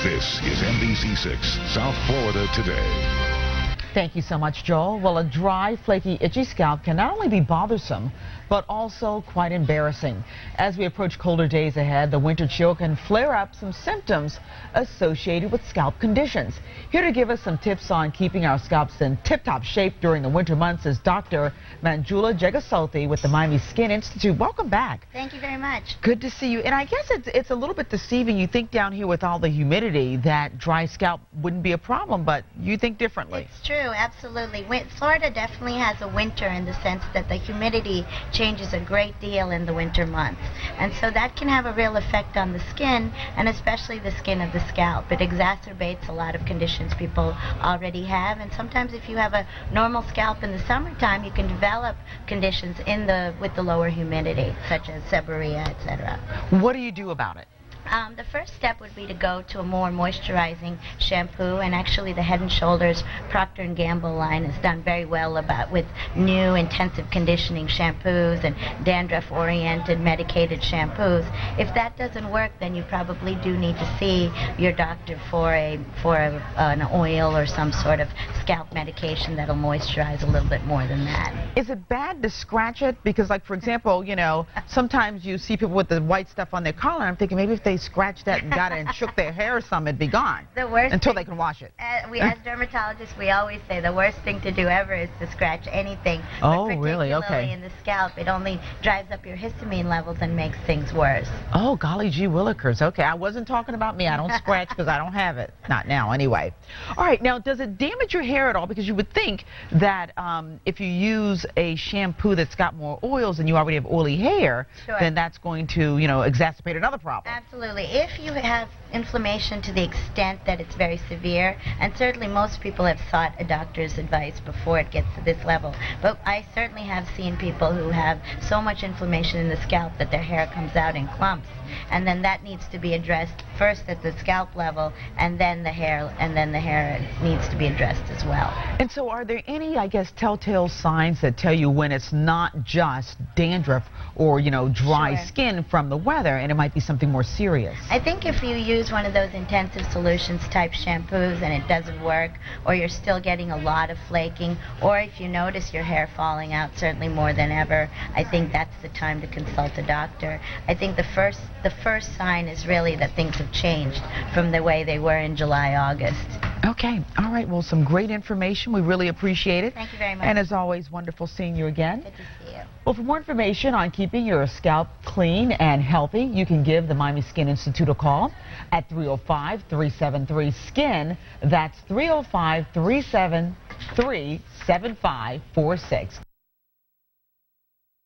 This is NBC6 South Florida Today. Thank you so much, Joel. Well, a dry, flaky, itchy scalp can not only be bothersome, but also quite embarrassing. As we approach colder days ahead, the winter chill can flare up some symptoms associated with scalp conditions. Here to give us some tips on keeping our scalps in tip-top shape during the winter months is Dr. Jegasothy with the Miami Skin Institute. Welcome back. Thank you very much. Good to see you. And I guess it's a little bit deceiving. You think down here with all the humidity that dry scalp wouldn't be a problem, but you think differently. It's true, absolutely. Florida definitely has a winter in the sense that the humidity changes a great deal in the winter months. And so that can have a real effect on the skin, and especially the skin of the scalp. It exacerbates a lot of conditions people already have, and sometimes if you have a normal scalp in the summertime, you can develop conditions with the lower humidity, such as seborrhea, etc. What do you do about it? The first step would be to go to a more moisturizing shampoo, and actually the Head & Shoulders Procter & Gamble line has done very well with new intensive conditioning shampoos and dandruff-oriented medicated shampoos. If that doesn't work, then you probably do need to see your doctor for an oil or some sort of scalp medication that'll moisturize a little bit more than that. Is it bad to scratch it? Because, like, for example, you know, sometimes you see people with the white stuff on their collar, and I'm thinking maybe if they scratched that and got it and shook their hair or something, it'd be gone. The worst until thing, they can wash it. As dermatologists, we always say the worst thing to do ever is to scratch anything. Oh, but really? Okay. particularly in the scalp, it only drives up your histamine levels and makes things worse. Oh, golly gee willikers. Okay, I wasn't talking about me. I don't scratch because I don't have it. Not now, anyway. All right, now, does it damage your hair at all? Because you would think that if you use a shampoo that's got more oils and you already have oily hair, Sure. then that's going to, you know, exacerbate another problem. Absolutely. If you have inflammation to the extent that it's very severe, and certainly most people have sought a doctor's advice before it gets to this level, but I certainly have seen people who have so much inflammation in the scalp that their hair comes out in clumps, and then that needs to be addressed first at the scalp level, and then the hair needs to be addressed as well. And so are there any, I guess, telltale signs that tell you when it's not just dandruff or, you know, dry Sure. skin from the weather and it might be something more serious? I think if you use one of those intensive solutions type shampoos and it doesn't work, or you're still getting a lot of flaking, or if you notice your hair falling out certainly more than ever, I think that's the time to consult a doctor. I think the first sign is really that things have changed from the way they were in July, August. Okay. All right. Well, some great information. We really appreciate it. Thank you very much. And as always, wonderful seeing you again. Good to see you. Well, for more information on keeping your scalp clean and healthy, you can give the Miami Skin Institute a call at 305-373-SKIN. That's 305-373-7546.